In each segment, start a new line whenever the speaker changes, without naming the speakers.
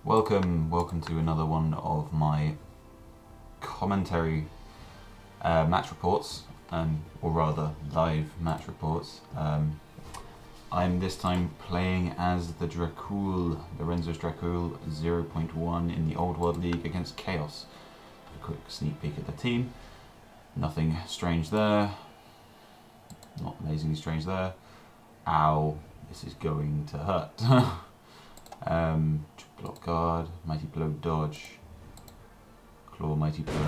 Welcome to another one of my commentary match reports, or rather live match reports. I'm this time playing as the Dracul, Lorenzo's Dracul 0.1 in the Old World League against Chaos. A quick sneak peek at the team. Nothing strange there. Not amazingly strange there. Ow, this is going to hurt. Block guard, mighty blow dodge, claw mighty blow.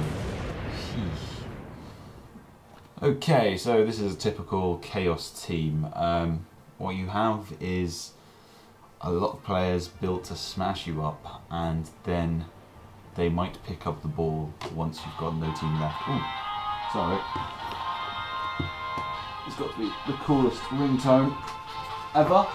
Okay, so this is a typical Chaos team. What you have is a lot of players built to smash you up, and then they might pick up the ball once you've got no team left. Ooh, sorry. It's got to be the coolest ringtone ever.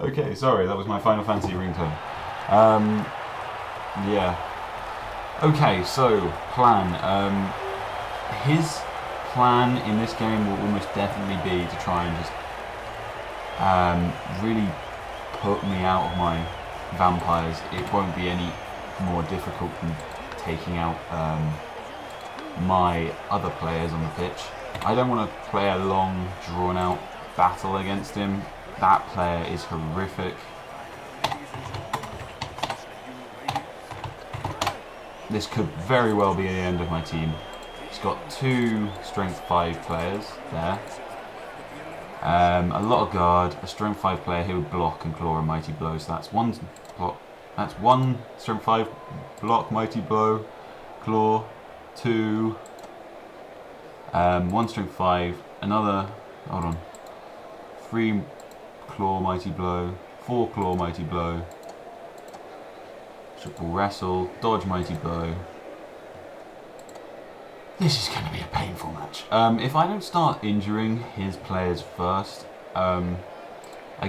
Okay, sorry, that was my Final Fantasy ringtone. Yeah. Okay, so, plan. His plan in this game will almost definitely be to try and just really put me out of my vampires. It won't be any more difficult than taking out my other players on the pitch. I don't want to play a long, drawn-out battle against him. That player is horrific. This could very well be the end of my team. He's got 2 strength 5 players there. A lot of guard, a strength 5 player who would block and claw and mighty blow. So that's one block. That's 1 strength 5 block, mighty blow, claw, 2. 1 strength 5, another. Hold on. 3. Claw, mighty blow, 4 claw, mighty blow, triple wrestle, dodge, mighty blow. This is going to be a painful match. If I don't start injuring his players first, I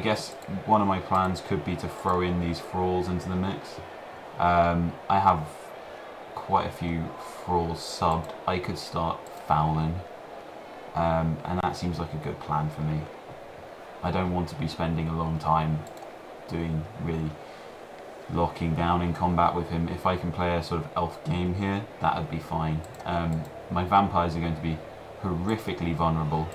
guess one of my plans could be to throw in these thralls into the mix. I have quite a few thralls subbed. I could start fouling, and that seems like a good plan for me. I don't want to be spending a long time doing really locking down in combat with him. If I can play a sort of elf game here, that would be fine. My vampires are going to be horrifically vulnerable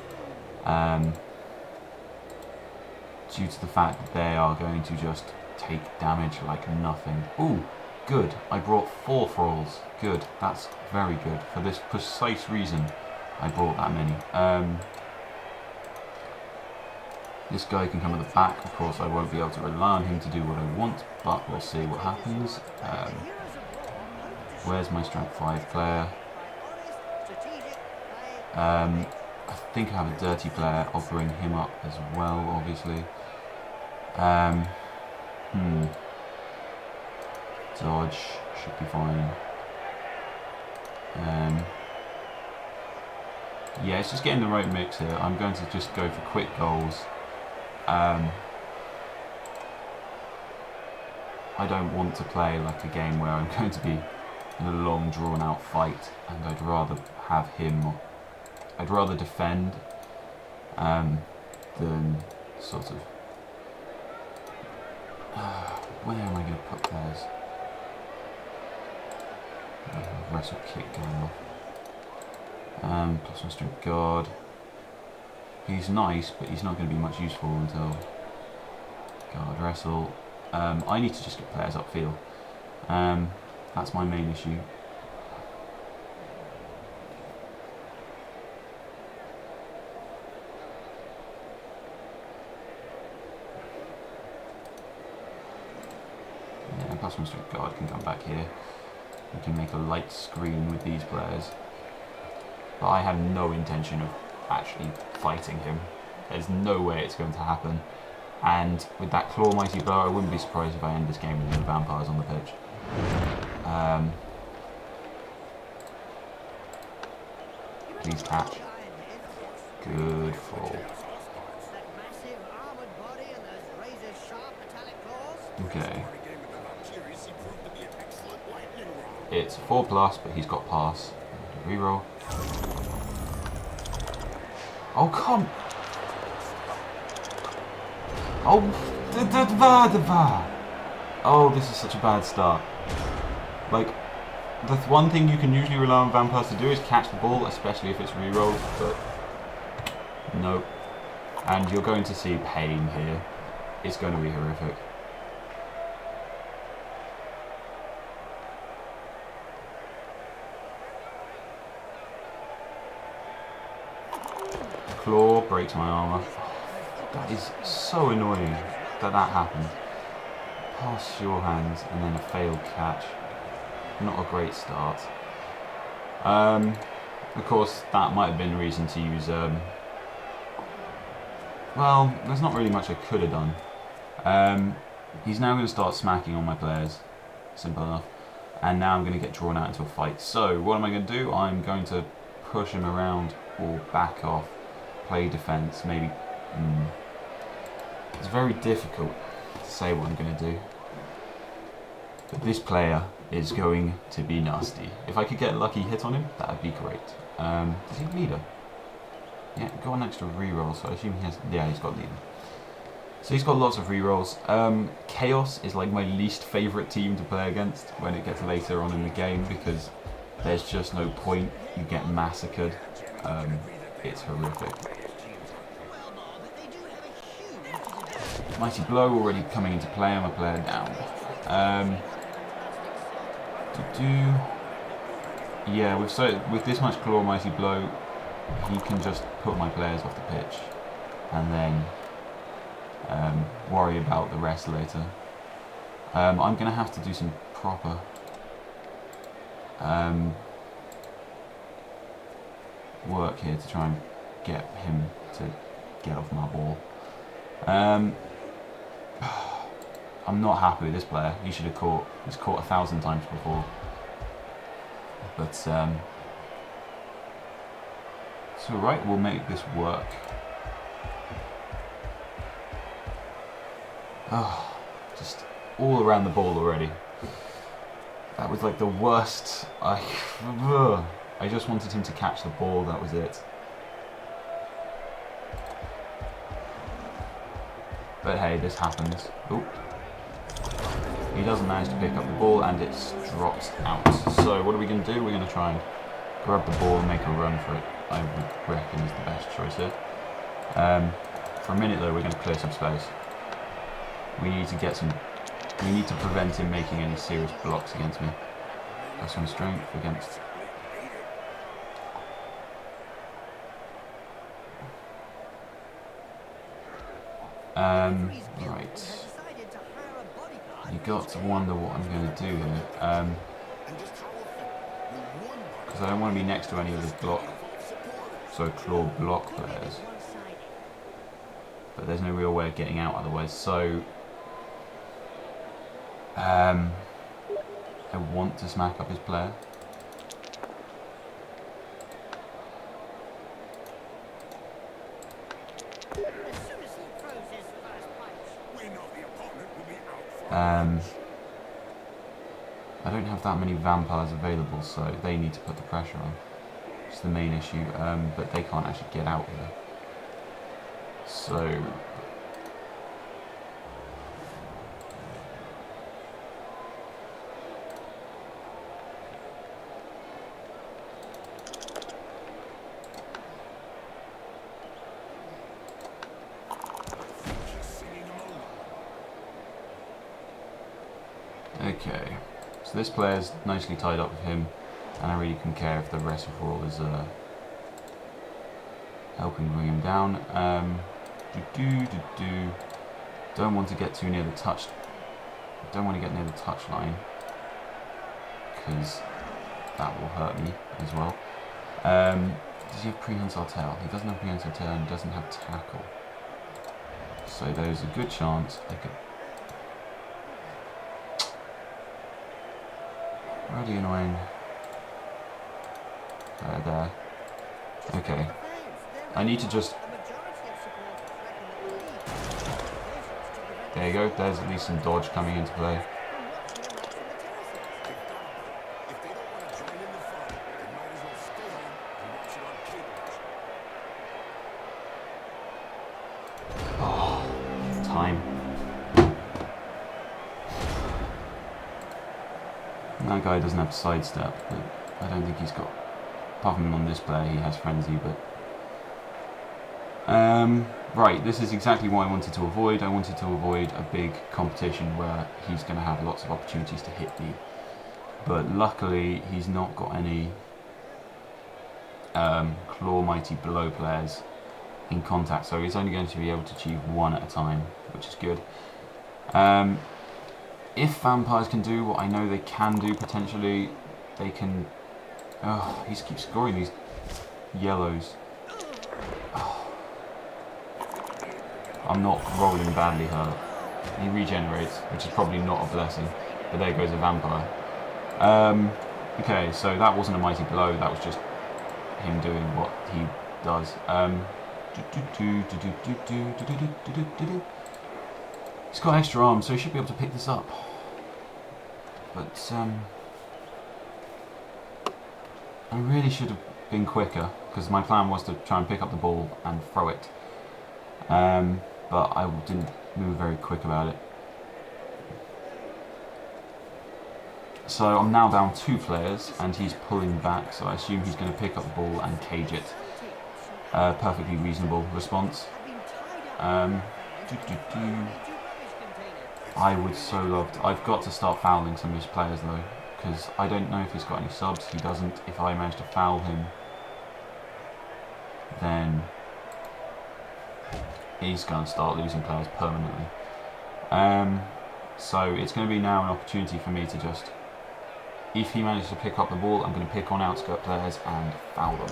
due to the fact that they are going to just take damage like nothing. Ooh, good. I brought 4 thralls. Good. That's very good. For this precise reason, I brought that many. This guy can come at the back. Of course, I won't be able to rely on him to do what I want, but we'll see what happens. Where's my strength 5 player? I think I have a dirty player. I'll bring him up as well, obviously. Dodge should be fine. Yeah, it's just getting the right mix here. I'm going to just go for quick goals. I don't want to play like a game where I'm going to be in a long drawn out fight, and I'd rather have him, I'd rather defend than sort of, where am I going to put players? Wrestle kick going off. Plus 1 strength guard. He's nice, but he's not going to be much useful until guard wrestle. I need to just get players upfield. That's my main issue. Yeah, plus 1 strength guard can come back here. We can make a light screen with these players. But I have no intention of actually fighting him. There's no way it's going to happen. And with that claw mighty blow, I wouldn't be surprised if I end this game with no vampires on the pitch. Please catch. Good fall. Okay. It's 4+, but he's got pass. Reroll. Oh, come. Oh, oh, this is such a bad start. Like, the one thing you can usually rely on vampires to do is catch the ball, especially if it's rerolled, but no. And you're going to see pain here. It's going to be horrific. Claw breaks my armor. That is so annoying that happened. Pass your hands and then a failed catch. Not a great start. Of course, that might have been a reason to use... well, there's not really much I could have done. He's now going to start smacking on my players. Simple enough. And now I'm going to get drawn out into a fight. So, what am I going to do? I'm going to push him around or back off. Play defense, maybe. It's very difficult to say what I'm going to do. But this player is going to be nasty. If I could get a lucky hit on him, that would be great. Does he have leader? Yeah, got an extra reroll, so I assume he has... Yeah, he's got leader. So he's got lots of rerolls. Chaos is like my least favourite team to play against when it gets later on in the game, because there's just no point. You get massacred. It's horrific. Mighty Blow already coming into play. I'm a player down. Yeah, with this much Claw, Mighty Blow, he can just put my players off the pitch and then worry about the rest later. I'm going to have to do some proper work here to try and get him to get off my ball. I'm not happy with this player. He should have caught. He's caught 1,000 times before. But it's alright, we'll make this work. Oh, just all around the ball already. That was like the worst. I just wanted him to catch the ball, that was it. But hey, this happens. Oop. He doesn't manage to pick up the ball and it drops out. So what are we going to do? We're going to try and grab the ball and make a run for it. I would reckon is the best choice here. For a minute though, we're going to clear some space. We need to get some... We need to prevent him making any serious blocks against me. +1 strength against... right. You got to wonder what I'm going to do here. Because I don't want to be next to any of his block. So claw block players. But there's no real way of getting out otherwise. So... I want to smack up his player. I don't have that many vampires available, so they need to put the pressure on. It's the main issue, but they can't actually get out here. So... Okay, so this player's nicely tied up with him, and I really couldn't care if the rest of all is helping bring him down. Don't want to get too near the touch. Don't want to get near the touch line because that will hurt me as well. Does he have prehensile tail? He doesn't have prehensile tail and doesn't have tackle. So there's a good chance I could. Really annoying. There. Okay. I need to just... There you go. There's at least some dodge coming into play. That guy doesn't have sidestep, but I don't think he's got... Apart from on this player, he has frenzy, but... right, this is exactly what I wanted to avoid. I wanted to avoid a big competition where he's going to have lots of opportunities to hit me. But luckily, he's not got any Claw Mighty Blow players in contact, so he's only going to be able to achieve one at a time, which is good. If vampires can do what I know they can do potentially, they can... Oh, he keeps scoring these yellows. Oh. I'm not rolling badly hurt. He regenerates, which is probably not a blessing, but there goes a vampire. Okay, so that wasn't a mighty blow, that was just him doing what he does. He's got extra arms, so he should be able to pick this up. But I really should have been quicker, because my plan was to try and pick up the ball and throw it. But I didn't move very quick about it. So I'm now down 2 players, and he's pulling back, so I assume he's going to pick up the ball and cage it. Perfectly reasonable response. I would so love to... I've got to start fouling some of his players though, because I don't know if he's got any subs. He doesn't. If I manage to foul him, then he's going to start losing players permanently. So it's going to be now an opportunity for me to just... If he manages to pick up the ball, I'm going to pick on outskirt players and foul them.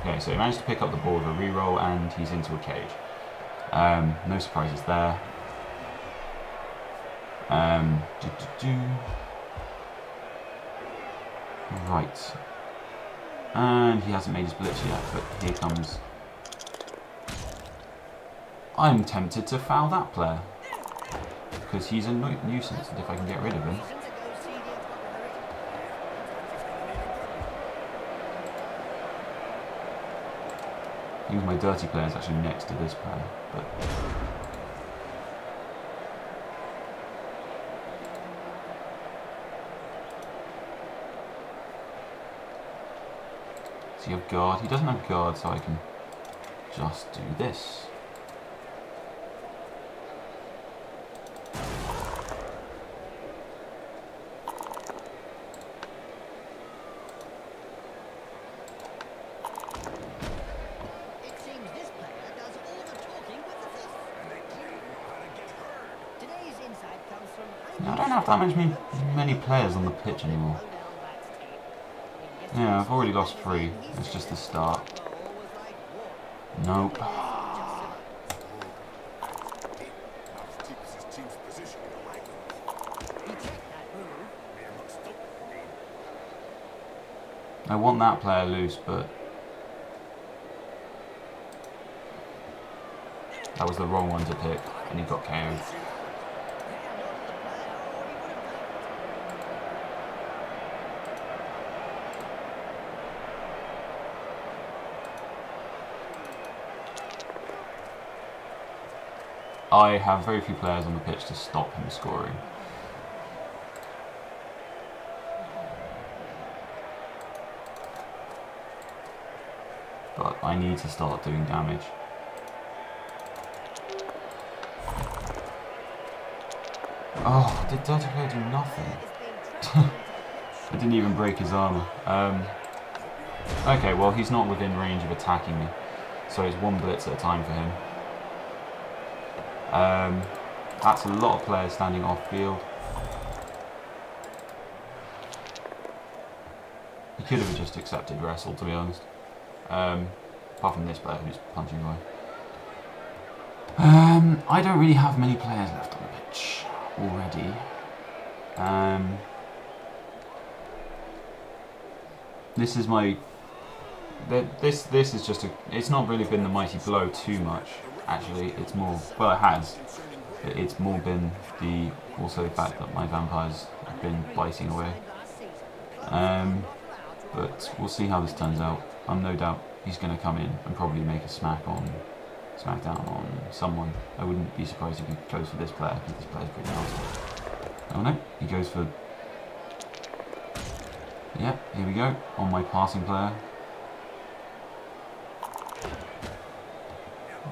Okay, so he managed to pick up the ball with a reroll and he's into a cage. No surprises there. Right. And he hasn't made his blitz yet, but here comes... I'm tempted to foul that player, because he's a nuisance, and if I can get rid of him... I think my dirty player is actually next to this player, but... Does he have guard? He doesn't have guard, so I can just do this. I don't have that many players on the pitch anymore. Yeah, I've already lost 3. It's just the start. Nope. I want that player loose, but that was the wrong one to pick, and he got KO'd. I have very few players on the pitch to stop him scoring. But I need to start doing damage. Oh, did Dirty Player do nothing? I didn't even break his armor. Okay, well he's not within range of attacking me, so it's 1 blitz at a time for him. That's a lot of players standing off field. He could have just accepted wrestle, to be honest. Apart from this player who's punching away. I don't really have many players left on the pitch already. This is my... This is just a... It's not really been the mighty blow too much. Actually, it's more... Well, it has. But it's more been the... Also the fact that my vampires have been biting away. But we'll see how this turns out. I'm no doubt he's going to come in and probably make a smackdown on someone. I wouldn't be surprised if he goes for this player, because this player's pretty nasty. Oh no, he goes for... Yep, here we go, on my passing player.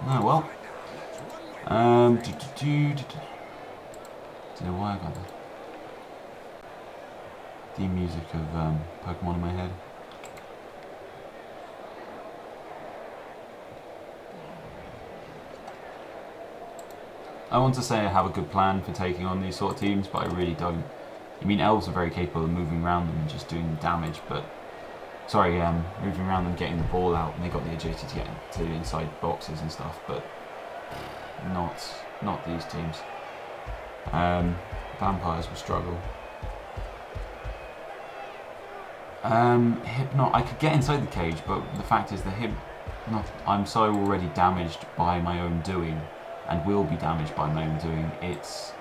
Oh well. Don't know why I got the theme music of Pokemon in my head. I want to say I have a good plan for taking on these sort of teams, but I really don't. I mean, elves are very capable of moving around them and just doing damage, but... Sorry, moving around and getting the ball out, and they got the agility to get to inside boxes and stuff, but not these teams. Vampires will struggle. Hypnot, I could get inside the cage, but the fact is I'm so already damaged by my own doing, and will be damaged by my own doing. It's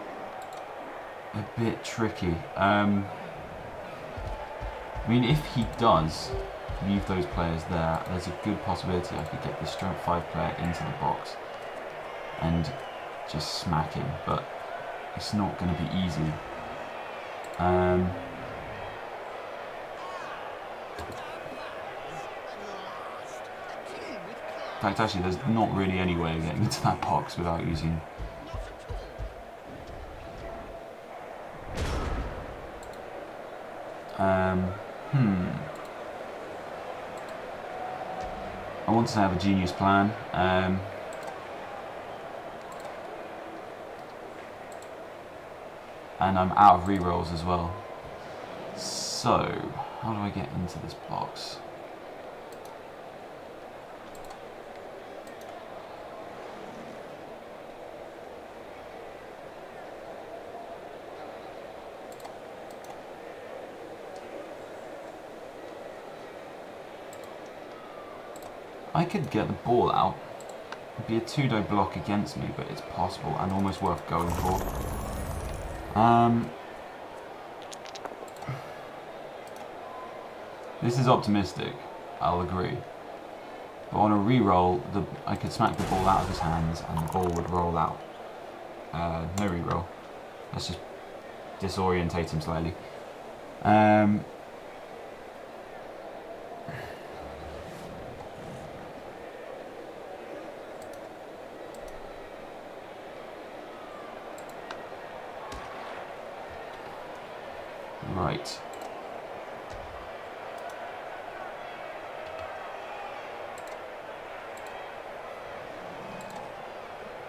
a bit tricky. I mean, if he does leave those players there, there's a good possibility I could get this strength 5 player into the box and just smack him, but it's not going to be easy. In fact, actually, there's not really any way of getting into that box without using... I want to have a genius plan. And I'm out of rerolls as well. So, how do I get into this box? I could get the ball out. It'd be a 2-do block against me, but it's possible and almost worth going for. This is optimistic, I'll agree. But on a re-roll, I could smack the ball out of his hands and the ball would roll out. No re-roll. Let's just disorientate him slightly. Right.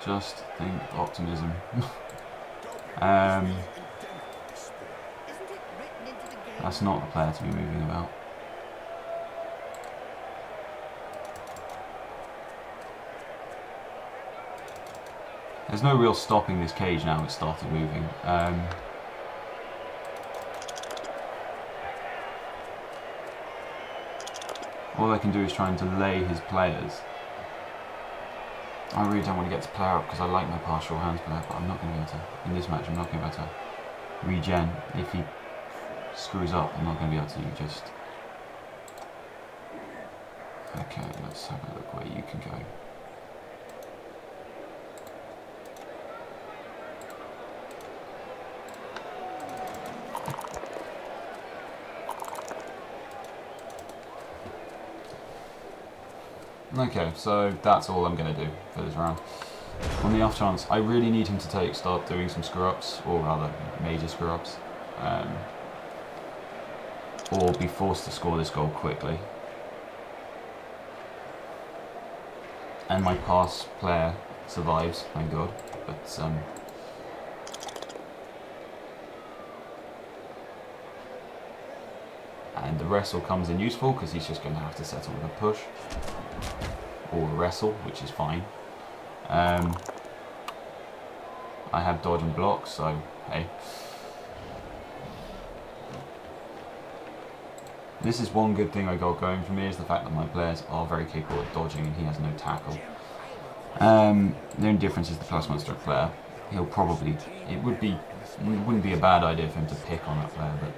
Just think optimism. That's not the player to be moving about. There's no real stopping this cage now it's started moving. All I can do is try and delay his players. I really don't want to get to player up because I like my partial hands player, but I'm not going to be able to, in this match, I'm not going to be able to regen. If he screws up, I'm not going to be able to just... Okay, let's have a look where you can go. Okay, so that's all I'm going to do for this round. On the off chance, I really need him to start doing some screw-ups, or rather, major screw-ups. Or be forced to score this goal quickly. And my pass player survives, thank God. But, and the wrestle comes in useful, because he's just going to have to settle with a push. Or wrestle, which is fine. I have dodge and block, so hey. This is one good thing I got going for me, is the fact that my players are very capable of dodging and he has no tackle. The only difference is the +1 stroke player. He'll probably, it wouldn't be a bad idea for him to pick on that player, but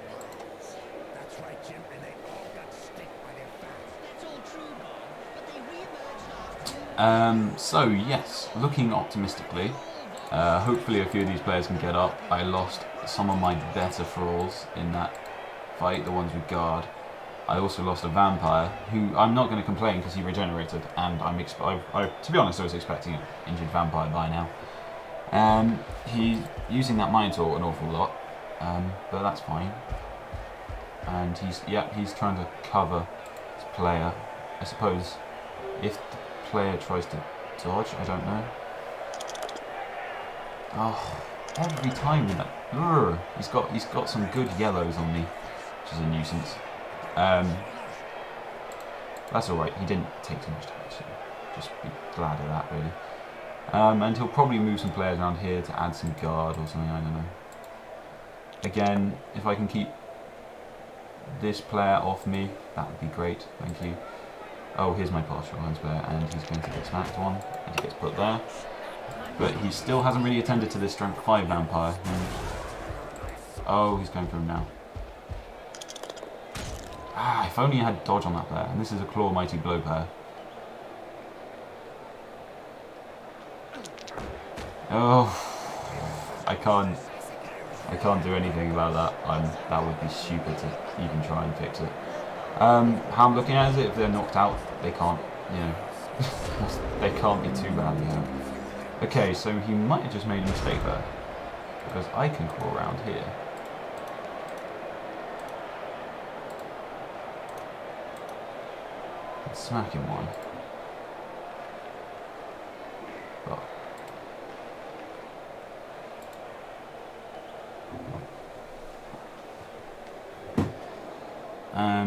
so yes, looking optimistically, Hopefully a few of these players can get up. I lost some of my better thralls in that fight, the ones with guard. I also lost a vampire, who I'm not going to complain because he regenerated, and to be honest, I was expecting an injured vampire by now. He's using that Minotaur an awful lot, but that's fine. And he's trying to cover his player. I suppose if the player tries to dodge, I don't know. Oh, every time with that. He's got some good yellows on me, which is a nuisance. That's alright, he didn't take too much damage, so just be glad of that, really. And he'll probably move some players around here to add some guard or something, I don't know. Again, if I can keep this player off me, that would be great, thank you. Oh, here's my partial hands player, and he's going to get smacked one, and he gets put there. But he still hasn't really attended to this strength 5 vampire. Oh, he's going for him now. Ah, if only I had dodge on that player. And this is a claw mighty blow pair. Oh, I can't do anything about that. That would be stupid to even try and fix it. How I'm looking at it, if they're knocked out, they can't, you know, they can't be too bad, you know. Okay, so he might have just made a mistake there, because I can crawl around here. And smack him one.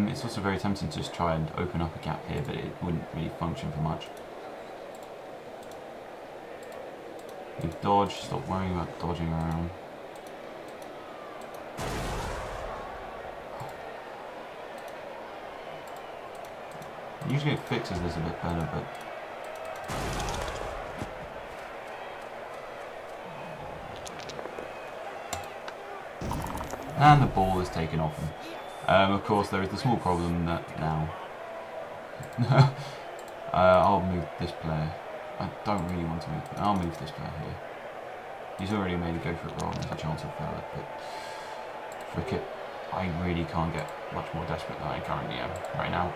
It's also very tempting to just try and open up a gap here, but it wouldn't really function for much. You dodge, stop worrying about dodging around. Usually it fixes this a bit better, but... And the ball is taken off him. Of course, there is the small problem that now... I'll move this player. I don't really want to move... I'll move this player here. He's already made a go for it wrong. There's a chance of fail it, but... Frick it. I really can't get much more desperate than I currently am right now.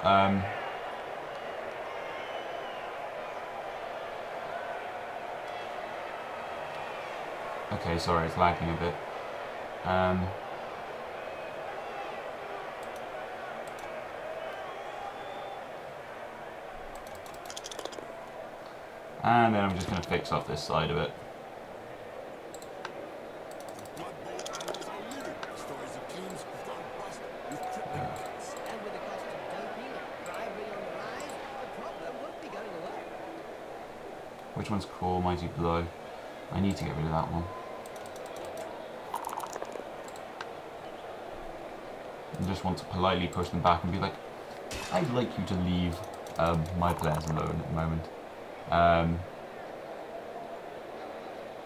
Okay, sorry, it's lagging a bit. And then I'm just going to fix up this side of it. Which one's Core Mighty Blow? I need to get rid of that one. I just want to politely push them back and be like, I'd like you to leave my players alone at the moment.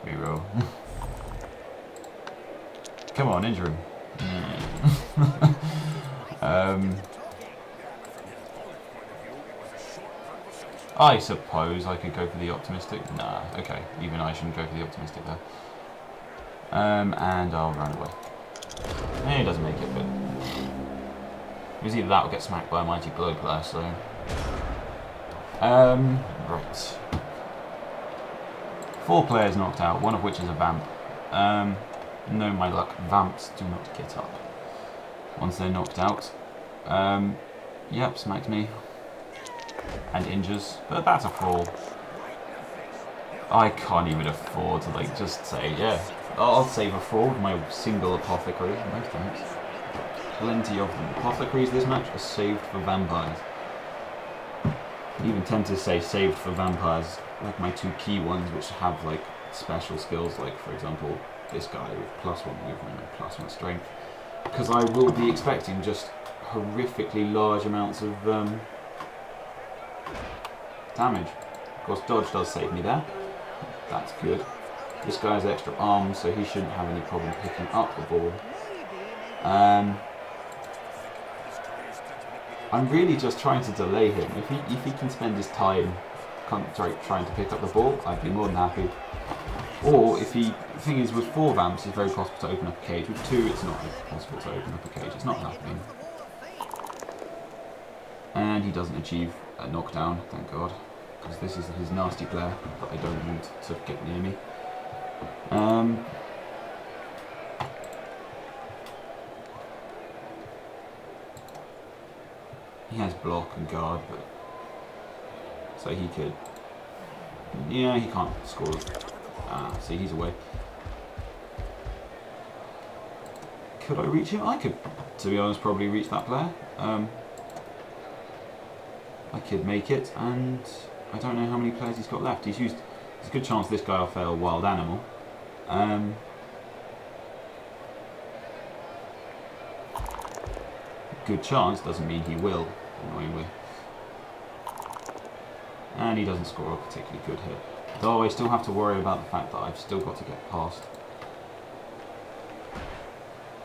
Reroll. Come on, injure him. I suppose I could go for the optimistic. Nah, okay. Even I shouldn't go for the optimistic there. And I'll run away. He doesn't make it, but it was either that or get smacked by a mighty blow player, so. Right. 4 players knocked out, one of which is a vamp. No, my luck, vamps do not get up once they're knocked out. Yep, smacked me. And injures, but that's a fraud. I can't even afford to like just say, yeah, I'll save a fraud with my single apothecary. No thanks. Plenty of them. Apothecaries this match are saved for vampires. I even tend to say saved for vampires, like my 2 key ones, which have like special skills, like for example this guy with +1 movement and +1 strength, because I will be expecting just horrifically large amounts of damage. Of course, dodge does save me there. That's good. This guy has extra arms, so he shouldn't have any problem picking up the ball. I'm really just trying to delay him. If he can spend his time trying to pick up the ball, I'd be more than happy. Or if he, the thing is, with 4 vamps, it's very possible to open up a cage. With 2, it's not possible to open up a cage. It's not happening. And he doesn't achieve a knockdown, thank God, because this is his nasty player that I don't want to get near me. He has block and guard, but so he could. Yeah, he can't score. See, he's away. Could I reach him? I could, to be honest, probably reach that player. I could make it, and I don't know how many players he's got left. There's a good chance this guy will fail Wild Animal. Good chance doesn't mean he will, annoyingly. And he doesn't score a particularly good hit. Though I still have to worry about the fact that I've still got to get past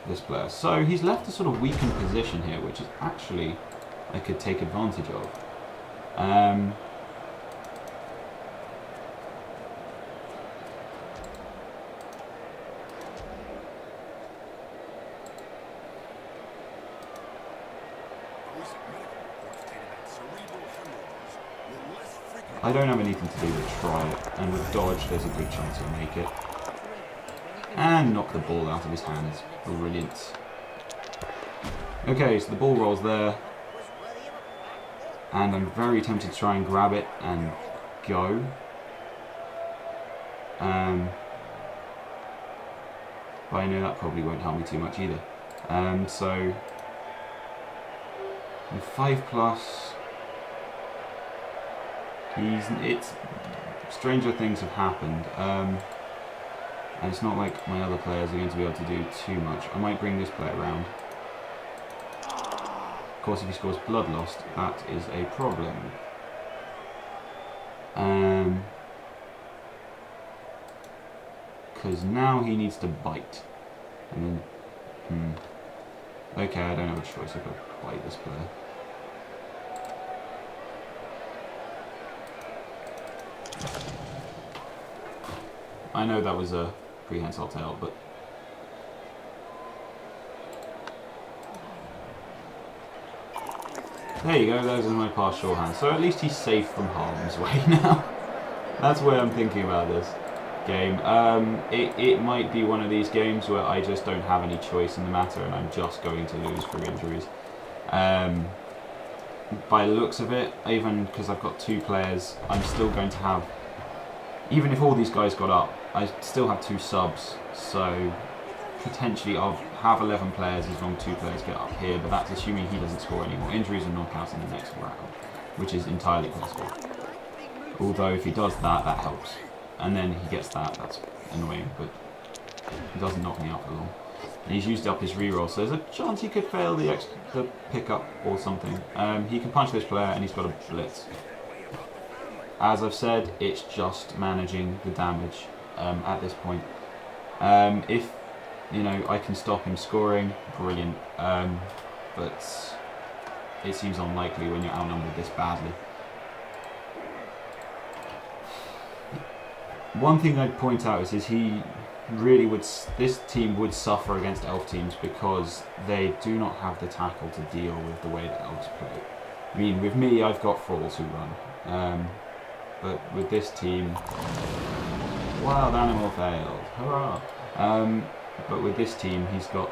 this player. So he's left a sort of weakened position here, which is actually I could take advantage of. I don't have anything to do but try it, and with dodge there's a good chance he'll make it. And knock the ball out of his hands. Brilliant. Okay, so the ball rolls there. And I'm very tempted to try and grab it and go. But I know that probably won't help me too much either. So, with 5+, stranger things have happened. And it's not like my other players are going to be able to do too much. I might bring this player around. Of course, if he scores Bloodlust, that is a problem. Because now he needs to bite. And then, okay, I don't have a choice. I've got to bite this player. I know that was a prehensile tail, but there you go, those are my past shorthand. So at least he's safe from harm's way now. That's where I'm thinking about this game. It might be one of these games where I just don't have any choice in the matter and I'm just going to lose through injuries. By the looks of it, even because I've got 2 players, I'm still going to have, even if all these guys got up, I still have 2 subs, so potentially I'll have 11 players as long as 2 players get up here, but that's assuming he doesn't score any more injuries and knockouts in the next round, which is entirely possible. Although if he does that, that helps. And then he gets that, that's annoying, but he doesn't knock me out for long. And he's used up his reroll, so there's a chance he could fail the pickup or something. He can punch this player and he's got a blitz. As I've said, it's just managing the damage at this point. If I can stop him scoring, brilliant. But it seems unlikely when you're outnumbered this badly. One thing I'd point out is he really would. This team would suffer against elf teams because they do not have the tackle to deal with the way that elves play. I mean, with me, I've got thralls who run. But with this team, Wild Animal failed. Hurrah! But with this team, he's got,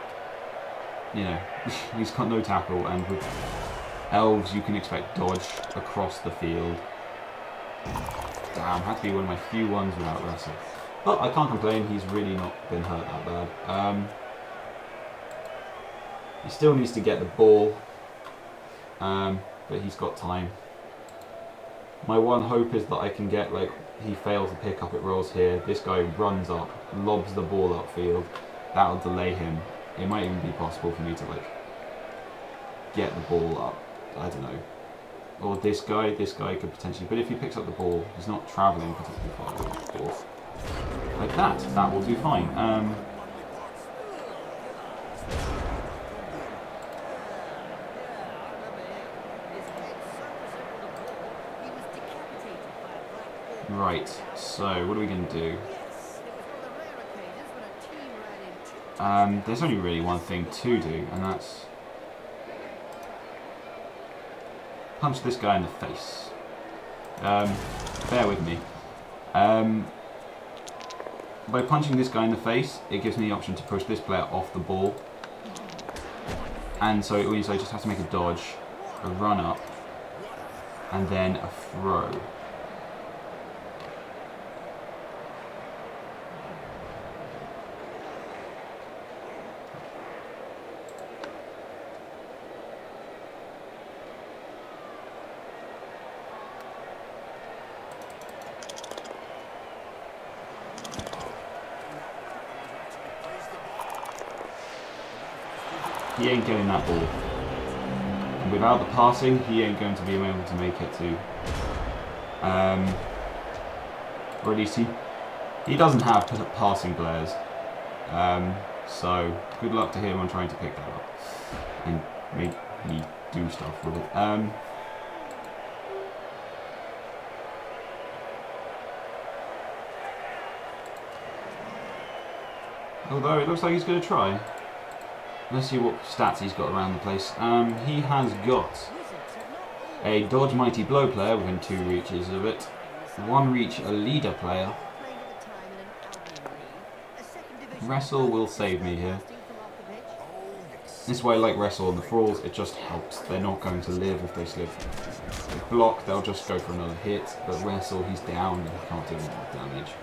he's got no tackle, and with elves, you can expect dodge across the field. Damn, had to be one of my few ones without wrestle. But I can't complain, he's really not been hurt that bad. He still needs to get the ball, but he's got time. My one hope is that I can get, he fails to pick up, it rolls here, this guy runs up, lobs the ball upfield, that'll delay him. It might even be possible for me to, get the ball up, I don't know. Or this guy could potentially, but if he picks up the ball, he's not travelling particularly far with the ball. Like that will do fine. Right, so what are we going to do? There's only really one thing to do, and that's punch this guy in the face. Bear with me. By punching this guy in the face, it gives me the option to push this player off the ball. And so it means I just have to make a dodge, a run up, and then a throw. He ain't getting that ball. And without the passing, he ain't going to be able to make it to. Or at least he doesn't have passing players. So good luck to him on trying to pick that up and make me do stuff with it. Although it looks like he's going to try. Let's see what stats he's got around the place. He has got a Dodge Mighty Blow player within 2 reaches of it. 1 reach a leader player. Wrestle will save me here. This is why I like Wrestle on the thralls, it just helps. They're not going to live if they slip. If they block, they'll just go for another hit. But Wrestle, he's down and he can't do any more damage.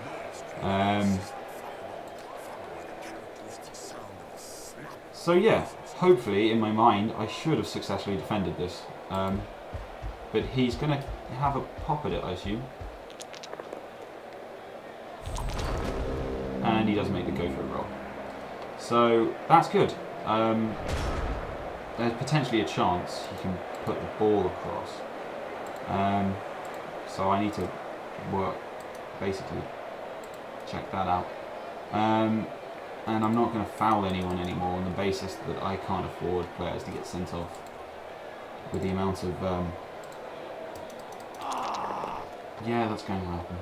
So yeah, hopefully in my mind I should have successfully defended this. But he's going to have a pop at it, I assume. And he doesn't make the go for it roll. So that's good. There's potentially a chance he can put the ball across. So I need to work, basically, check that out. And I'm not going to foul anyone anymore on the basis that I can't afford players to get sent off with the amount of... yeah, that's going to happen.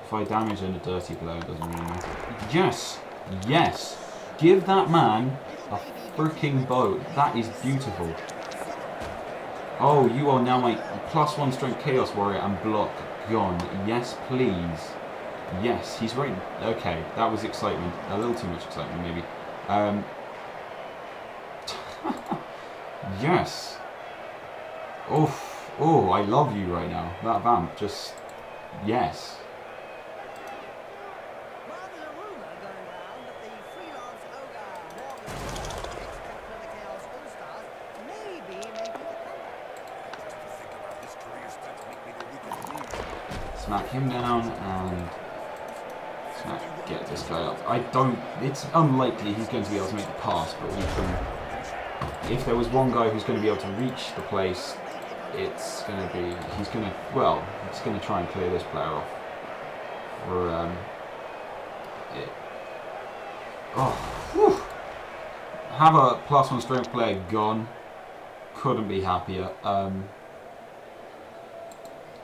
If I damage a dirty player, it doesn't really matter. Yes! Yes! Give that man a freaking bow. That is beautiful. Oh, you are now my +1 strength Chaos Warrior and block gone. Yes, please. Yes, he's right. Okay, that was excitement. A little too much excitement, maybe. Yes. Oof. Oh, I love you right now. That vamp just... Yes. Smack him down and... get this guy up. I don't... It's unlikely he's going to be able to make the pass, but we can... If there was one guy who's going to be able to reach the place, it's going to be... He's going to... Well, he's going to try and clear this player off. For, it. Oh, whew. Have a +1 strength player gone. Couldn't be happier.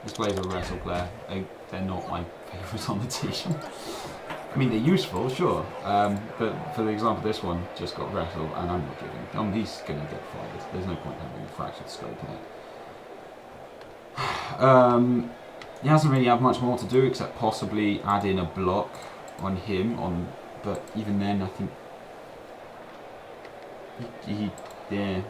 This player's a wrestle player. They're not my favourites on the team. I mean, they're useful, sure. But for the example, this one just got wrestled, and I'm not giving. He's going to get fired. There's no point having a fractured scope here. He hasn't really had much more to do except possibly add in a block on him. But even then, I think yeah.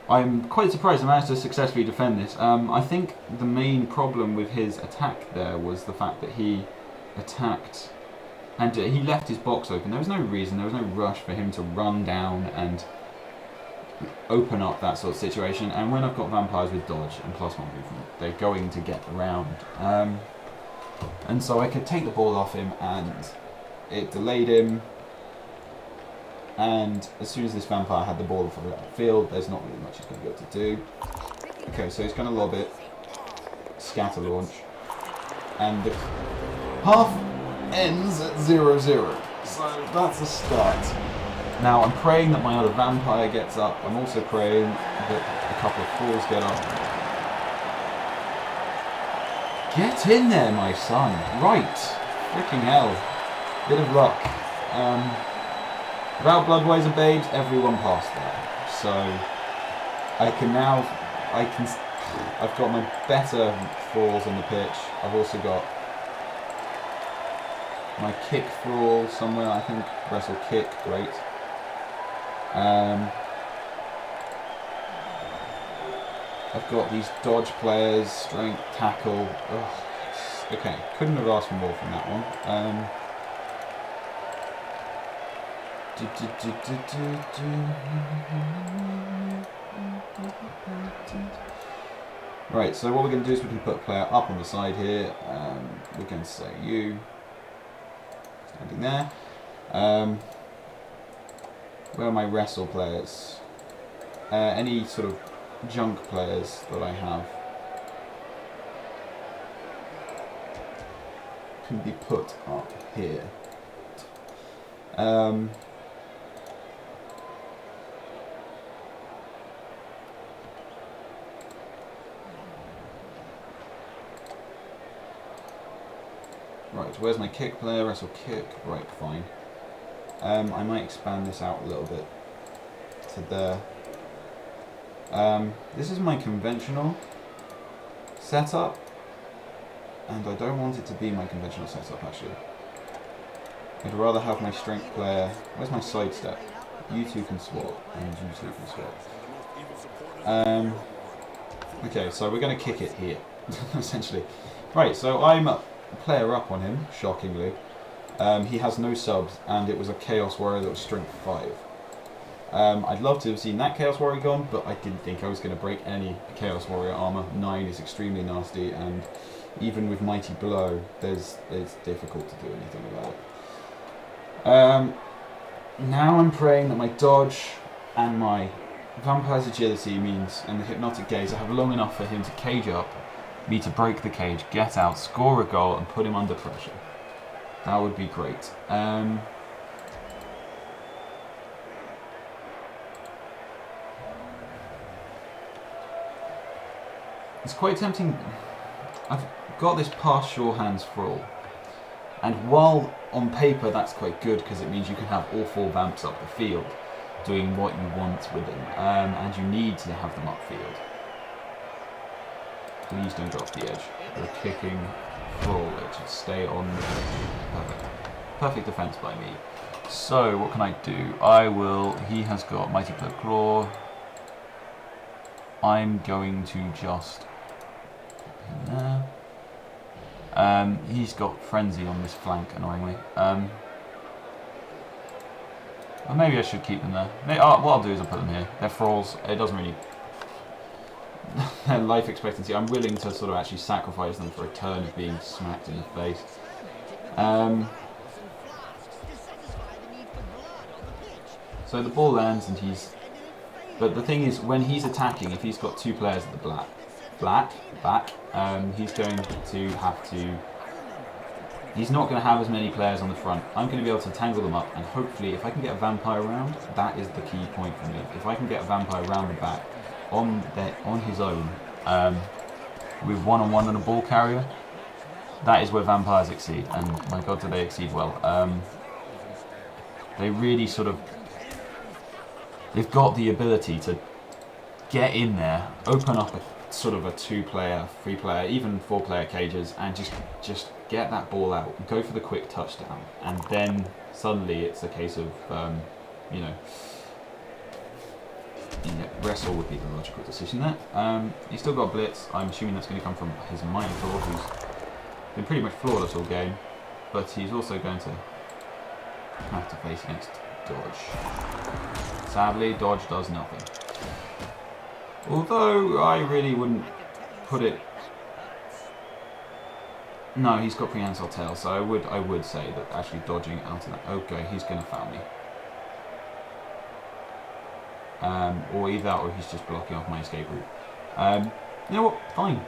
I'm quite surprised I managed to successfully defend this. I think the main problem with his attack there was the fact that he attacked and he left his box open. There was no reason, there was no rush for him to run down and open up that sort of situation. And when I've got vampires with dodge and +1 movement, they're going to get around. And so I could take the ball off him and it delayed him. And as soon as this vampire had the ball off the field, there's not really much he's going to be able to do. Okay, so he's going to lob it, scatter launch, and the half ends at 0-0. So that's a start. Now I'm praying that my other vampire gets up. I'm also praying that a couple of fools get up. Get in there, my son. Right. Freaking hell. Bit of luck. Without Bloodwiser Babes, everyone passed that. So I can now... I've got my better thralls on the pitch. I've also got my kick thrall somewhere. I think wrestle kick, great. I've got these dodge players, strength, tackle. Ugh. Okay, couldn't have asked for more from that one. Right, so what we're going to do is we can put a player up on the side here. We're going to say you, standing there. Where are my wrestle players? Any sort of junk players that I have can be put up here. Right, where's my kick player? Wrestle kick. Right, fine. I might expand this out a little bit to there. This is my conventional setup, and I don't want it to be my conventional setup actually. I'd rather have my strength player. Where's my sidestep? You two can swap, and you two can swap. Okay, so we're going to kick it here, essentially. Right, so I'm a player up on him, shockingly. He has no subs, and it was a Chaos Warrior that was strength 5. I'd love to have seen that Chaos Warrior gone, but I didn't think I was going to break any Chaos Warrior armor. 9 is extremely nasty, and even with Mighty Blow, it's difficult to do anything about it. Now I'm praying that my dodge and my Vampire's Agility means, and the Hypnotic Gaze, I have long enough for him to cage up, me to break the cage, get out, score a goal, and put him under pressure. That would be great. It's quite tempting. I've got this pass sure hands thrall, and while on paper that's quite good because it means you can have all 4 vamps up the field doing what you want with them, and you need to have them upfield. Please don't drop the edge. We're kicking thrall, it should stay on the edge. Perfect. Perfect defense by me. So what can I do? He has got Mighty Blow Claw. I'm going to just put him there. He's got Frenzy on this flank, annoyingly. Well, maybe I should keep them there. What I'll do is I'll put them here. They're thralls. It doesn't really... their life expectancy. I'm willing to sort of actually sacrifice them for a turn of being smacked in the face. So the ball lands and he's... But the thing is, when he's attacking, if he's got 2 players at the back, he's going to have to... He's not going to have as many players on the front. I'm going to be able to tangle them up, and hopefully, if I can get a vampire around, that is the key point for me. If I can get a vampire around the back, on his own, with one-on-one and a ball carrier, that is where vampires exceed, and my god do they exceed well. They really sort of... They've got the ability to get in there, open up a sort of a 2-player, 3-player, even 4-player cages, and just get that ball out, go for the quick touchdown, and then suddenly it's a case of, wrestle would be the logical decision there. He's still got blitz. I'm assuming that's going to come from his Minotaur, who's been pretty much flawless all game, but he's also going to have to face against dodge. Sadly, dodge does nothing. Although I really wouldn't put it... No, he's got prehensile tail, so I would say that actually dodging out of that... Okay, he's going to foul me. Or either that, or he's just blocking off my escape route. You know what? Fine.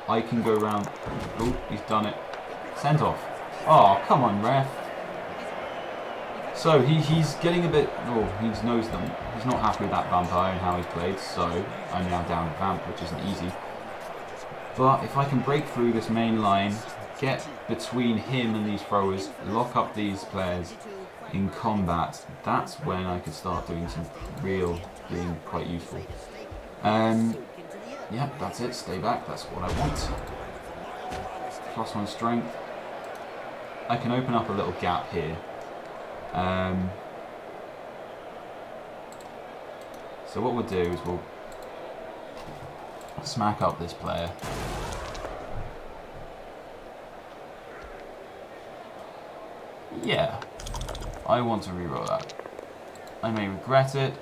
I can go around... Oh, he's done it. Send off. Oh, come on, ref. So he's getting a bit. Oh, he knows them. He's not happy with that vampire and how he's played. So I'm now down a vamp, which isn't easy. But if I can break through this main line, get between him and these throwers, lock up these players in combat, that's when I could start doing some being quite useful. Yeah, that's it. Stay back. That's what I want. +1 strength. I can open up a little gap here. So what we'll do is we'll smack up this player. Yeah, I want to reroll that. I may regret it,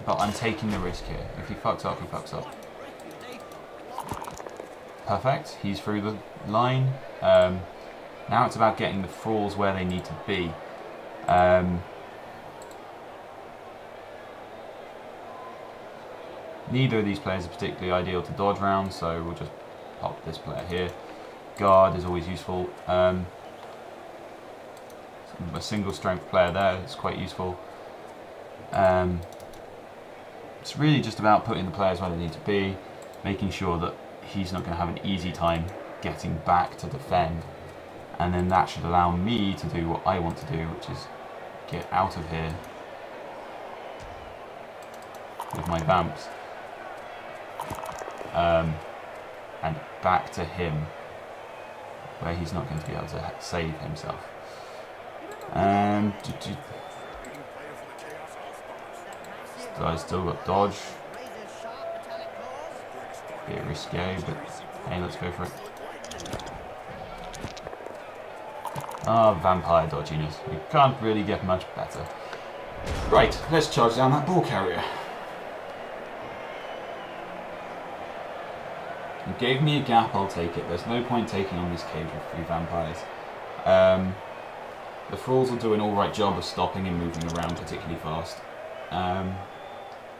but I'm taking the risk here. If he fucks up, he fucks up. Perfect, he's through the line. Now it's about getting the thralls where they need to be. Neither of these players are particularly ideal to dodge round, so we'll just pop this player here. Guard is always useful. A single strength player there is quite useful. It's really just about putting the players where they need to be, making sure that he's not going to have an easy time getting back to defend, and then that should allow me to do what I want to do, which is get out of here with my vamps and back to him where he's not going to be able to save himself. I still got dodge. Bit risque, but hey, let's go for it. Ah, vampire dodginess. You can't really get much better. Right, let's charge down that ball carrier. You gave me a gap, I'll take it. There's no point taking on this cage with 3 vampires. The thralls will do an alright job of stopping him moving around particularly fast.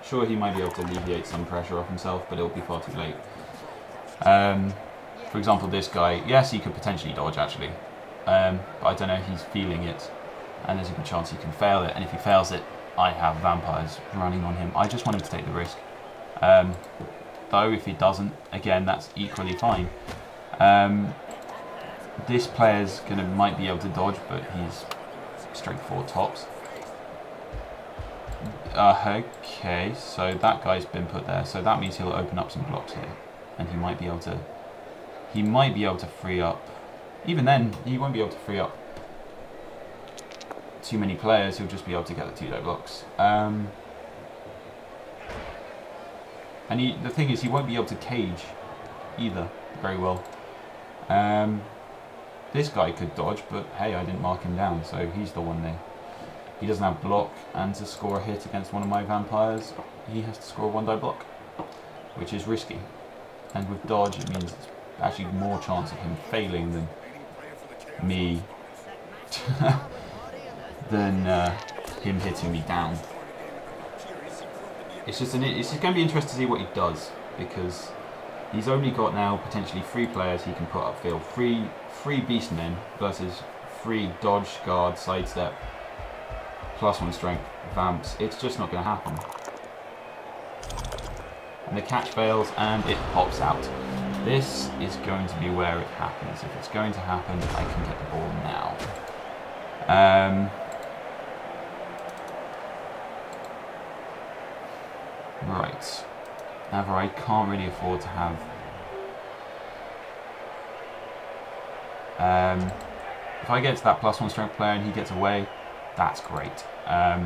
Sure, he might be able to alleviate some pressure off himself, but it'll be far too late. For example, this guy, yes, he could potentially dodge actually, but I don't know if he's feeling it, and there's a good chance he can fail it, and if he fails it, I have vampires running on him. I just want him to take the risk. Though, if he doesn't, again, that's equally fine. This player's might be able to dodge, but he's strength 4 tops. Okay, so that guy's been put there, so that means he'll open up some blocks here, and he might be able to free up. Even then, he won't be able to free up too many players. He'll just be able to get the 2-low blocks. And the thing is, he won't be able to cage either very well. This guy could dodge, but hey, I didn't mark him down, so he's the one there. He doesn't have block, and to score a hit against one of my vampires, he has to score a 1-die block, which is risky. And with dodge, it means there's actually more chance of him failing than me, than him hitting me down. It's just going to be interesting to see what he does, because he's only got now potentially 3 players he can put upfield. 3 beastmen versus 3 dodge, guard, sidestep, +1 strength, vamps. It's just not going to happen. And the catch fails and it pops out. This is going to be where it happens. If it's going to happen, I can get the ball now. Right. However, I can't really afford to have... if I get to that +1 strength player and he gets away, that's great. I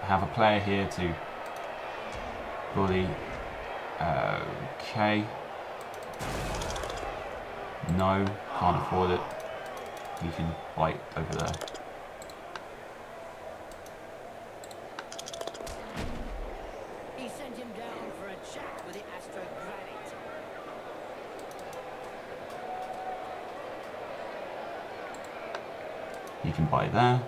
have a player here to bully. Okay. No, can't afford it. He can fight over there.
He sent him down for a chat with the astrogranite.
He can buy there.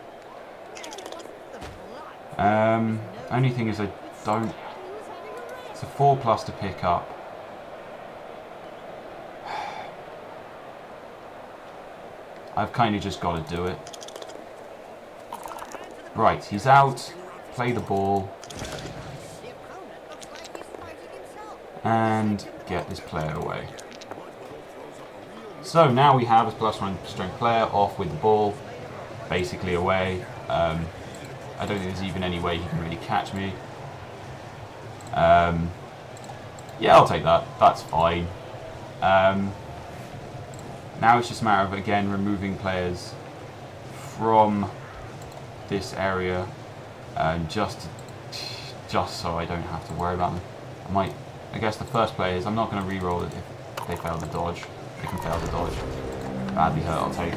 Only thing is I don't... It's a 4+ to pick up. I've kind of just got to do it. Right, he's out. Play the ball. And get this player away. So now we have a +1 strength player off with the ball. Basically away. I don't think there's even any way he can really catch me. Yeah, I'll take that. That's fine. Now it's just a matter of, again, removing players from this area, just so I don't have to worry about them. I guess the first player is, I'm not going to re-roll it if they fail to dodge. They can fail to dodge. Badly hurt, I'll take.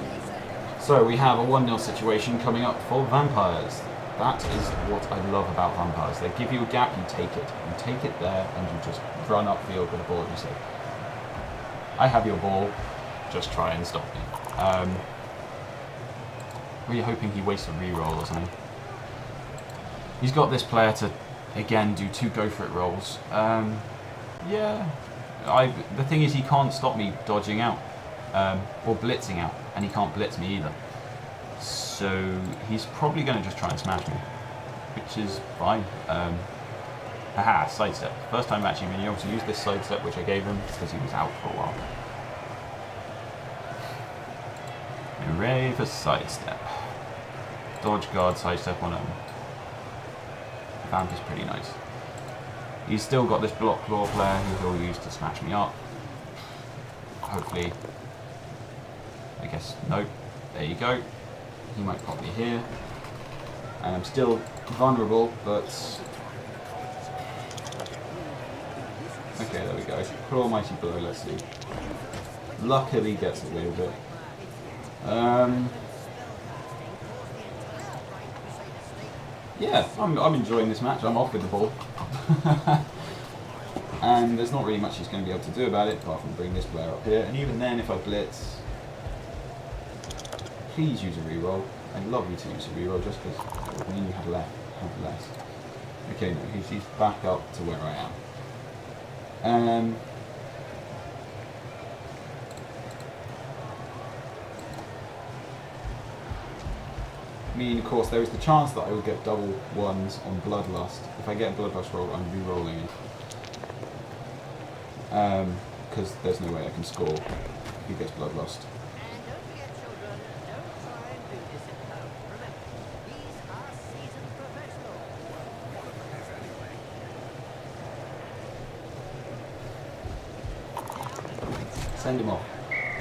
So we have a 1-0 situation coming up for vampires. That is what I love about vampires. They give you a gap, you take it. You take it there, and you just run upfield with the ball, and you say, I have your ball, just try and stop me. Really hoping he wastes a reroll or something. He's got this player to, again, do 2 go-for-it rolls. Yeah. The thing is, he can't stop me dodging out, or blitzing out, and he can't blitz me either. So he's probably going to just try and smash me, which is fine. Haha, sidestep. First time actually being able to use this sidestep, which I gave him because he was out for a while. Hooray for sidestep. Dodge, guard, sidestep on him. Vamp is pretty nice. He's still got this block claw player who he'll use to smash me up. Hopefully. I guess, nope. There you go. He might pop me here. And I'm still vulnerable, but... Okay, there we go. Claw Mighty Blow, let's see. Luckily gets away with it. Yeah, I'm enjoying this match. I'm off with the ball. And there's not really much he's going to be able to do about it, apart from bring this player up here. And even then, if I blitz... Please use a reroll. I'd love you to use a reroll, just because that would mean you have less. Okay, no, he's back up to where I am. I mean, of course, there is the chance that I will get double 1s on Bloodlust. If I get a Bloodlust roll, I'm re-rolling it. Because there's no way I can score if he gets Bloodlust.
And don't forget, children, don't try and do this at home. Remember, these are seasoned professionals.
Send him off.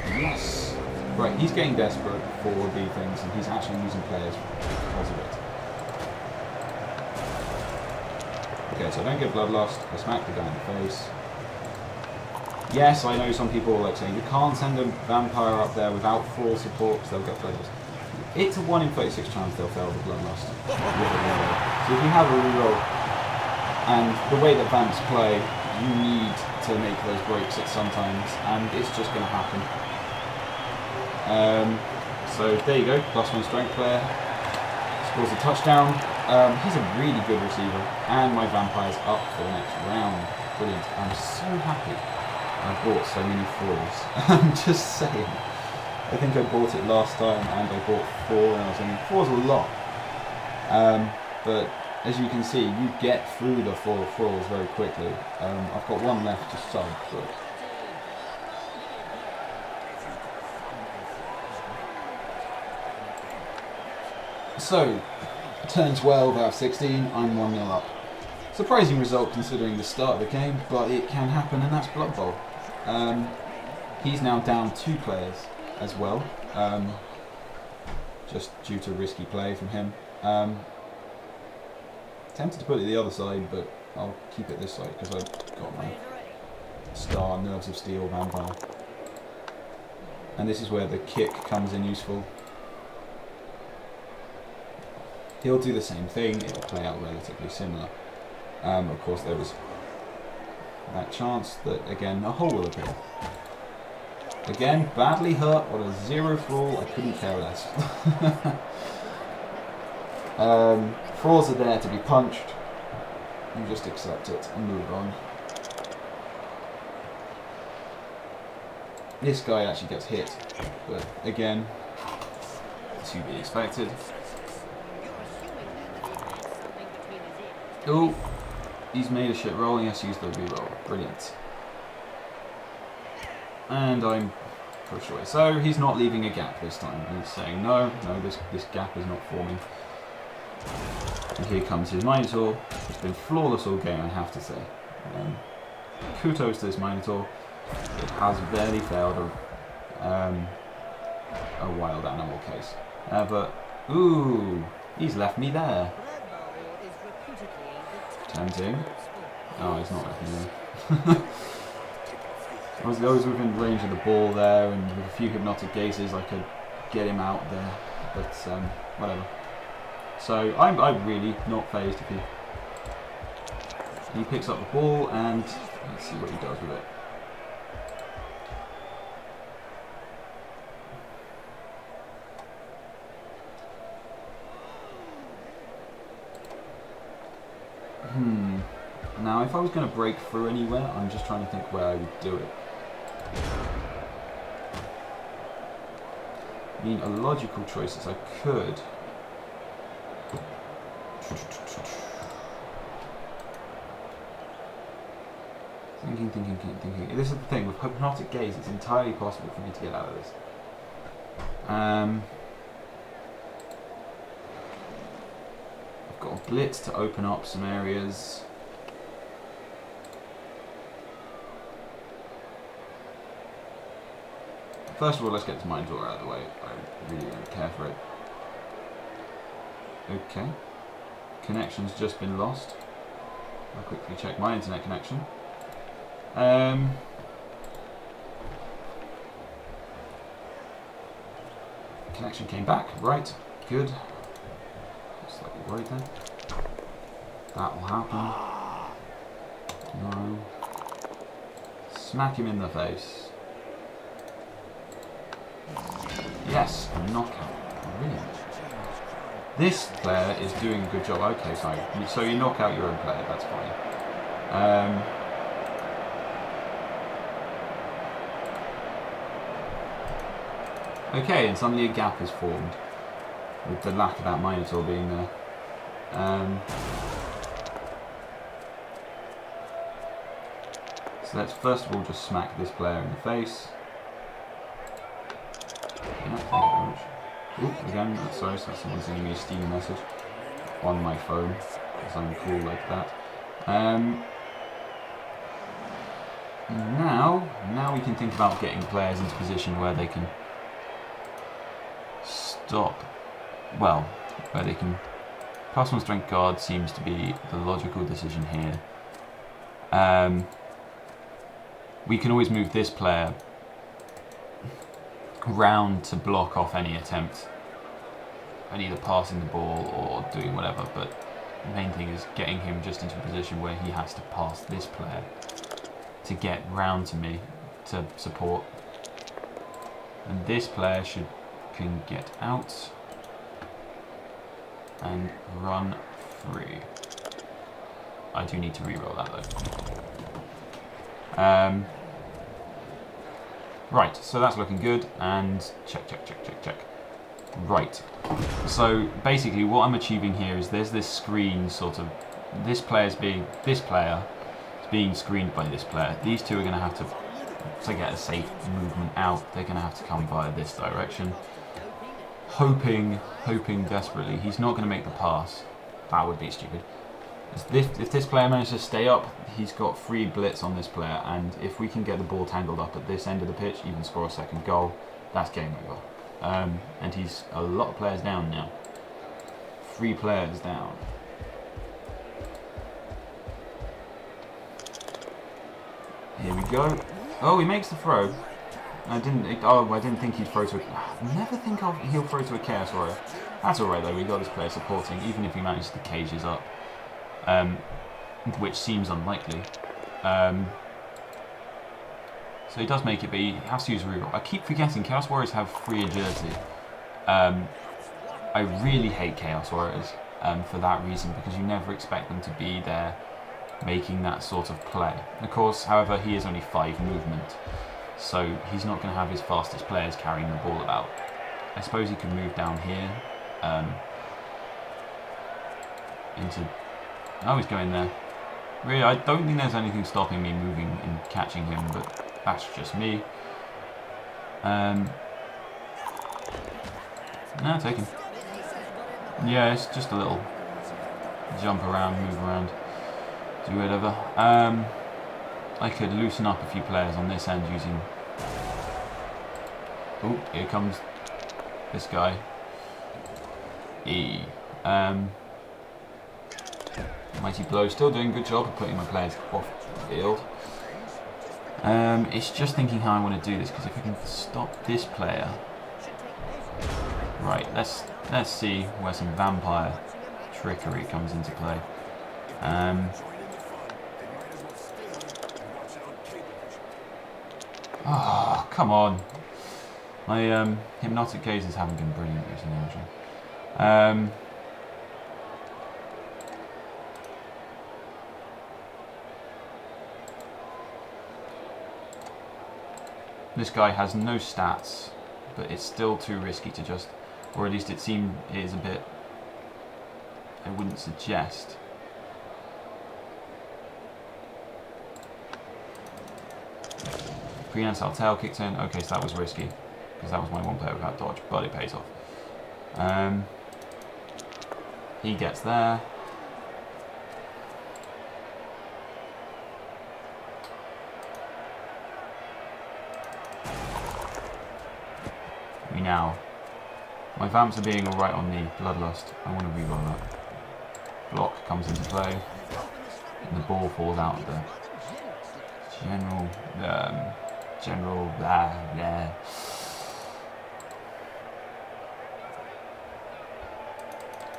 Yes! Right, he's getting desperate for the things, and he's actually using players because of it. Okay, so I don't get Bloodlust, I smack the guy in the face. Yes, I know some people are like saying you can't send a vampire up there without full support because they'll get Bloodlust. It's a 1 in 36 chance they'll fail the Bloodlust with a reroll. So if you have a reroll, and the way that vamps play, you need to make those breaks at sometimes, and it's just going to happen. So there you go, +1 strength player, scores a touchdown. He's a really good receiver, and my vampire's up for the next round. Brilliant. I'm so happy I bought so many 4s. I'm just saying. I think I bought it last time, and I bought 4, and I was thinking 4's a lot. But as you can see, you get through the 4 thralls very quickly. I've got 1 left to sub, but... So, turn 12 out of 16, I'm 1-0 up. Surprising result considering the start of the game, but it can happen, and that's Blood Bowl. He's now down 2 players as well, just due to risky play from him. Tempted to put it the other side, but I'll keep it this side because I've got my star Nerves of Steel vampire. And this is where the kick comes in useful. He'll do the same thing, it'll play out relatively similar. Of course there was that chance that, again, a hole will appear. Again, badly hurt on a 0 thrall, I couldn't care less. Thralls are there to be punched, you just accept it and move on. This guy actually gets hit, but again, to be expected.
You're assuming then that he had something between his ears.
Oh, he's made a shit roll, and he has to use the re-roll. Brilliant. And I'm pushed away. So he's not leaving a gap this time. He's saying, no, this gap is not forming. And here comes his Minotaur. It's been flawless all game, I have to say. Kudos to this Minotaur. It has barely failed a wild animal case. But, ooh, he's left me there.
Blood Bowl is reputedly the
Tempting.
sport.
Oh, he's not left me there. I was always within range of the ball there, and with a few hypnotic gazes I could get him out there, but whatever. So I'm really not phased if he picks up the ball, and let's see what he does with it. Now if I was going to break through anywhere, I'm just trying to think where I would do it. I mean, a logical choice is I could. Thinking. This is the thing, with hypnotic gaze, it's entirely possible for me to get out of this. I've got a blitz to open up some areas. First of all, let's get this Minotaur out of the way. I really don't care for it. Okay. Connection's just been lost. I'll quickly check my internet connection. Connection came back. Right. Good. Slightly worried then. That will happen. No. Smack him in the face. Yes, a knockout. Brilliant. This player is doing a good job. Okay, fine. So you knock out your own player, that's fine. Okay, and suddenly a gap is formed with the lack of that Minotaur being there. So let's first of all just smack this player in the face. Ooh, again, sorry, so someone's sending me a Steam message on my phone, because I'm cool like that. Now we can think about getting players into position where they can stop, well, where they can... +1 strength guard seems to be the logical decision here. We can always move this player round to block off any attempt at either passing the ball or doing whatever, but the main thing is getting him just into a position where he has to pass this player to get round to me to support, and this player can get out and run free. I do need to re-roll that though. Right, so that's looking good, and check. Right, so basically what I'm achieving here is there's this screen sort of, this player is being screened by this player. These two are going to have to get a safe movement out, they're going to have to come via this direction. Hoping desperately he's not going to make the pass. That would be stupid. If this player manages to stay up, he's got free blitz on this player, and if we can get the ball tangled up at this end of the pitch, even score a second goal, that's game over. And he's a lot of players down now. 3 players down. Here we go. Oh, he makes the throw. I didn't think he'd throw to a... Never think he'll throw to a Chaos Warrior. That's alright though, we got this player supporting, even if he manages to cage us up. Which seems unlikely. So he does make it, but he has to use a reroll. I keep forgetting Chaos Warriors have free agility. I really hate Chaos Warriors for that reason, because you never expect them to be there making that sort of play. Of course, however, he is only 5 movement, so he's not going to have his fastest players carrying the ball about. I suppose he could move down here. Into... Oh, he's going there. Really, I don't think there's anything stopping me moving and catching him, but that's just me. No, take him. Yeah, it's just a little jump around, move around, do whatever. I could loosen up a few players on this end using... Oh, here comes this guy. Mighty Blow, still doing a good job of putting my players off the field. It's just thinking how I want to do this, because if we can stop this player... Right, let's see where some vampire trickery comes into play. Oh, come on. My hypnotic gazes haven't been brilliant recently, actually. This guy has no stats, but it's still too risky to just, or at least it is a bit, I wouldn't suggest. Prehensile tail kicked in. Okay, so that was risky, because that was my one player without dodge, but it pays off. He gets there. Now, my vamps are being alright on the Bloodlust. I want to reroll that. Block comes into play, and the ball falls out of the general blah.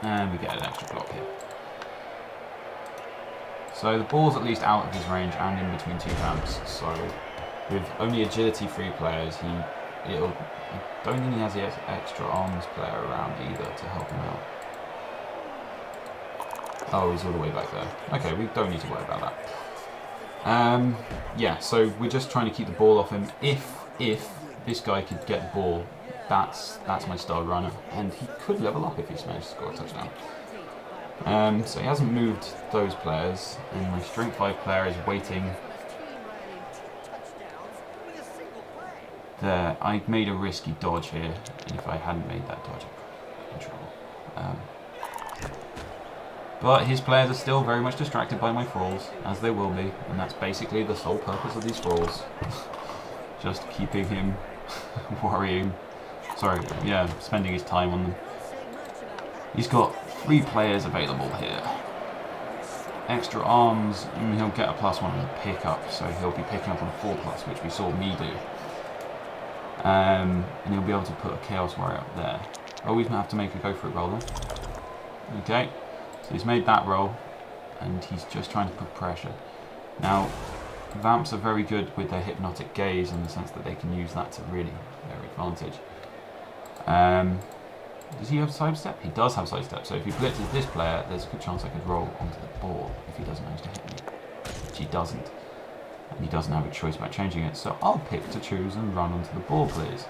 And we get an extra block here. So the ball's at least out of his range and in between two vamps. So with only agility 3 players, I don't think he has the extra arms player around either to help him out. Oh, he's all the way back there. Okay, we don't need to worry about that. Yeah, so we're just trying to keep the ball off him. If this guy could get the ball, that's my star runner, and he could level up if he's managed to score a touchdown. So he hasn't moved those players, and my strength 5 player is waiting. There, I made a risky dodge here, and if I hadn't made that dodge, I'd be in trouble. But his players are still very much distracted by my thralls, as they will be, and that's basically the sole purpose of these thralls. Just keeping him worrying. Sorry, yeah, spending his time on them. He's got 3 players available here. Extra arms, he'll get a +1 on the pickup, so he'll be picking up on 4+, which we saw me do. And he'll be able to put a Chaos Warrior up there. Oh, we have to make a go for it roll then. Okay, so he's made that roll, and he's just trying to put pressure. Now, vamps are very good with their hypnotic gaze in the sense that they can use that to really their advantage. Does he have sidestep? He does have sidestep, so if he blitzes this player, there's a good chance I could roll onto the ball if he doesn't manage to hit me, which he doesn't. And he doesn't have a choice about changing it, so I'll pick to choose and run onto the ball, please.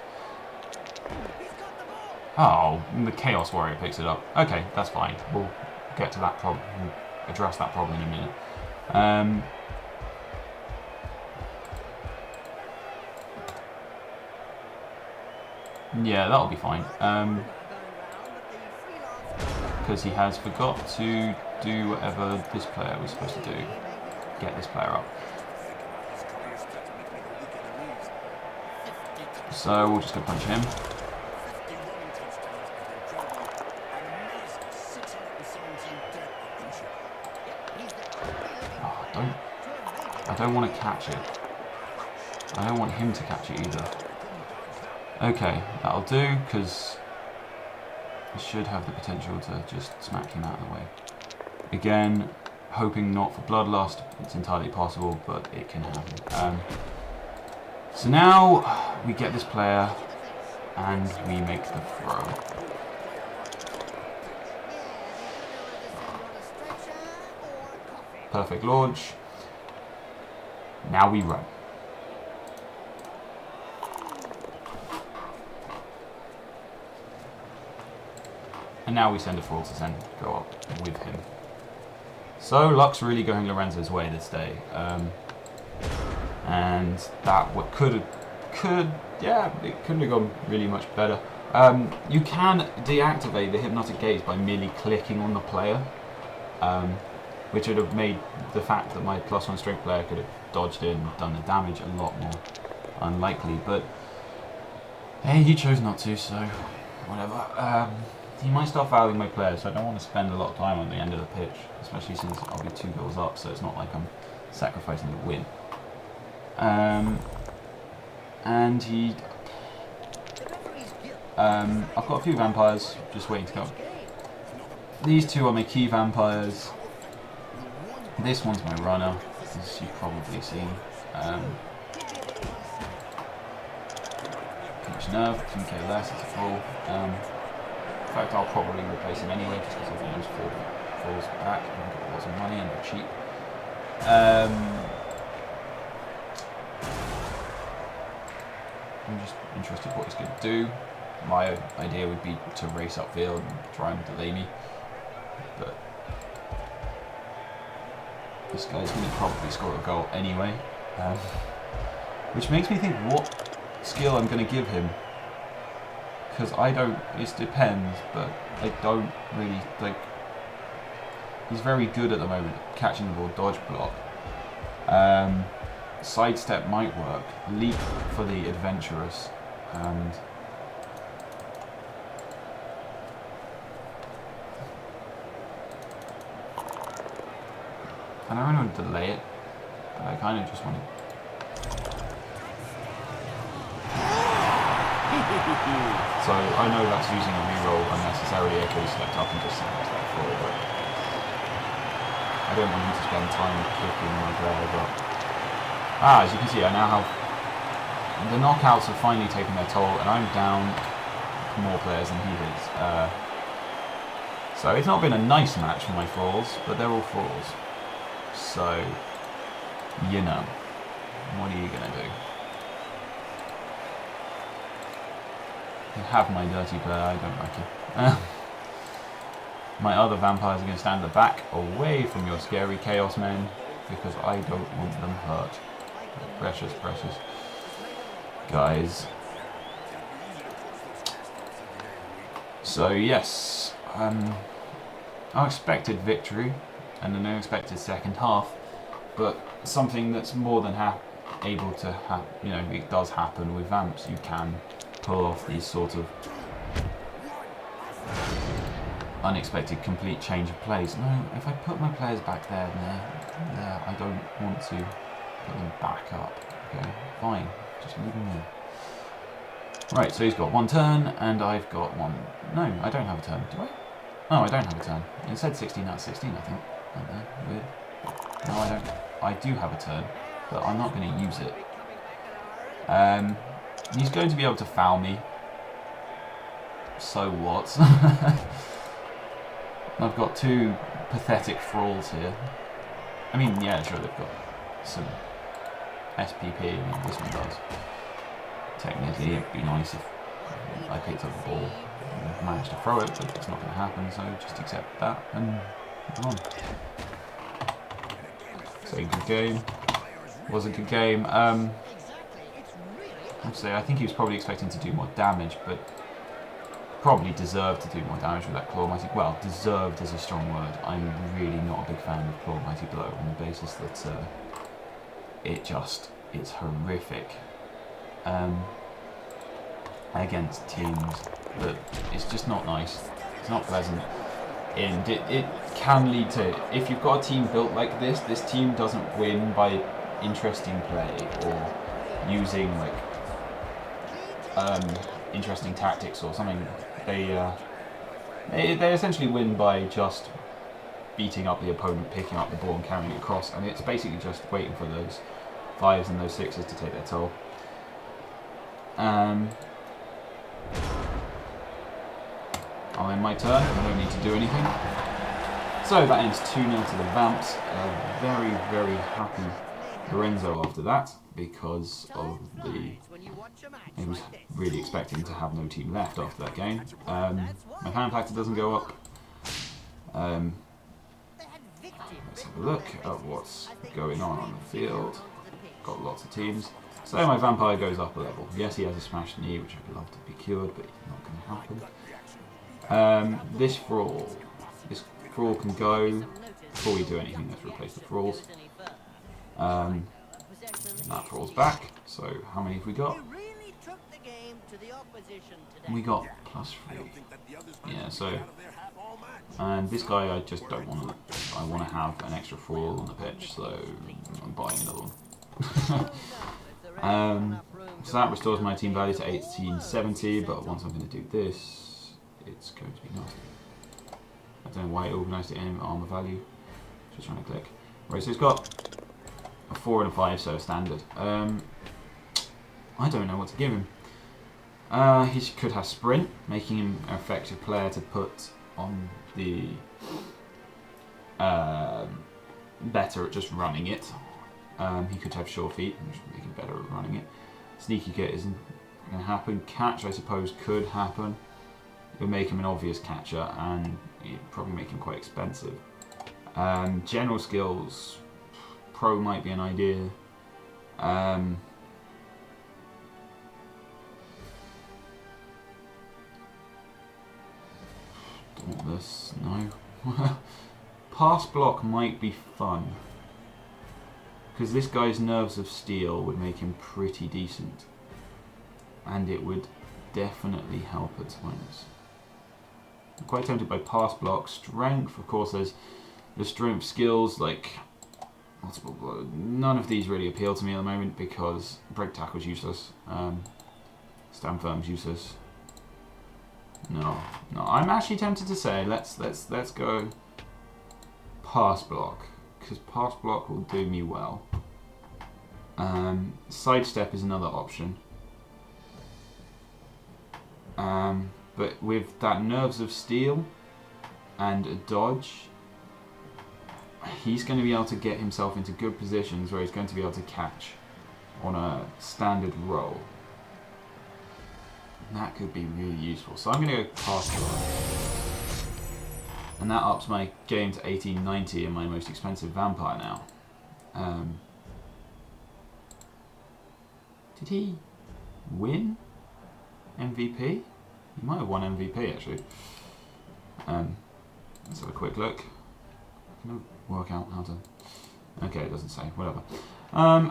Oh, the Chaos Warrior picks it up. Okay, that's fine. We'll get to that problem. We'll address that problem in a minute. Yeah, that'll be fine. Because he has forgot to do whatever this player was supposed to do. Get this player up. So we'll just go punch him. Oh, I don't want to catch it. I don't want him to catch it either. Okay, that'll do, because I should have the potential to just smack him out of the way. Again, hoping not for Bloodlust. It's entirely possible, but it can happen. So now we get this player and we make the throw. Perfect launch. Now we run. And now we send a Fraud to go up with him. So luck's really going Lorenzo's way this day. And that it couldn't have gone really much better. You can deactivate the hypnotic gaze by merely clicking on the player, which would have made the fact that my +1 strength player could have dodged in and done the damage a lot more unlikely, but hey, he chose not to, so whatever. He might start fouling my player, so I don't want to spend a lot of time on the end of the pitch, especially since I'll be 2 goals up, so it's not like I'm sacrificing the win. And he... I've got a few vampires just waiting to go. These two are my key vampires. This one's my runner, as you've probably seen. Pinch nerve, 2k less, it's a full. In fact, I'll probably replace him anyway, just because I've used 4 falls back and got lots of money and they're cheap. I'm just interested what he's going to do. My idea would be to race upfield and try and delay me, but this guy's going to probably score a goal anyway, which makes me think what skill I'm going to give him, because I don't, it depends, but I don't really, like, he's very good at the moment at catching the ball, dodge block. Sidestep might work, leap for the adventurous, and I don't really want to delay it, but I kind of just want to. So I know that's using a reroll unnecessarily. I could have stepped up and just select that for it, but I don't want him to spend time kicking my player. But as you can see, I now have the knockouts have finally taken their toll, and I'm down more players than he is. So it's not been a nice match for my frauds, but they're all frauds. So, you know, what are you going to do? You have my dirty player, I don't like it. My other vampires are going to stand at the back, away from your scary chaos men, because I don't want them hurt. Precious, precious guys. So yes, I expected victory and an unexpected second half, but something that's more than able to happen. You know, it does happen with vamps. You can pull off these sort of unexpected complete change of plays. No, if I put my players back there and there, I don't want to put them back up. Okay, fine, just leave them there. Right, so he's got 1 turn, and I've got 1. No, I don't have a turn, do I? Oh, I don't have a turn. It said 16 out of 16, I think. Weird. No, I don't. I do have a turn, but I'm not going to use it. He's going to be able to foul me. So what? I've got 2 pathetic thralls here. I mean, yeah, sure, they've got some SPP. I mean, this one does. Technically, it'd be nice if I picked up the ball and managed to throw it, but it's not going to happen, so just accept that and move on. So, good game. Was a good game. I'd say I think he was probably expecting to do more damage, but probably deserved to do more damage with that Claw Mighty. Well, deserved is a strong word. I'm really not a big fan of Claw Mighty Blow on the basis that it's horrific against teams, but it's just not nice. It's not pleasant. And it can lead to, if you've got a team built like this team doesn't win by interesting play or using like interesting tactics or something. They essentially win by just beating up the opponent, picking up the ball and carrying it across, and it's basically just waiting for those 5s and those 6s to take their toll. I'll end my turn, I don't need to do anything. So that ends 2-0 to the Vamps. Very, very happy Lorenzo after that, because of the I was really expecting to have no team left after that game. My fan factor doesn't go up. Let's have a look at what's going on the field. Got lots of teams. So my vampire goes up a level. Yes, he has a smashed knee, which I'd love to be cured, but it's not going to happen. This frawl can go. Before we do anything, let's replace the frawls. That frawl's back. So how many have we got? We got +3. Yeah, so... And this guy I just don't want to... I want to have an extra frawl on the pitch, so I'm buying another one. So that restores my team value to 1870, but once I'm going to do this, it's going to be nasty. I don't know why it organised it in armor value. Just trying to click. Right, so it's got a 4 and a 5, so a standard. I don't know what to give him. He could have sprint, making him an effective player to put on the better at just running it. He could have sure feet, which would make him better at running it. Sneaky kit isn't going to happen. Catch, I suppose, could happen. It would make him an obvious catcher, and it'd probably make him quite expensive. General skills, pro might be an idea. Don't want this, no. Pass block might be fun. Because this guy's nerves of steel would make him pretty decent. And it would definitely help at times. I'm quite tempted by pass block. Strength, of course, there's the strength skills like multiple blow. None of these really appeal to me at the moment because break tackle's useless. Stand firm's useless. No. I'm actually tempted to say let's go pass block, because pass block will do me well. Sidestep is another option. But with that nerves of steel and a dodge, he's going to be able to get himself into good positions where he's going to be able to catch on a standard roll. And that could be really useful. So I'm going to go pass block. And that ups my game to 1890 and my most expensive vampire now. Did he win MVP? He might have won MVP actually. Let's have a quick look. Can I work out how to... Okay, it doesn't say, whatever.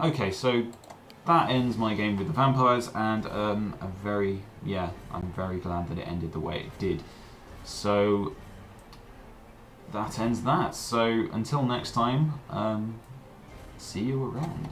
Okay, so that ends my game with the vampires, and I'm very glad that it ended the way it did. So that ends that. So until next time, see you around.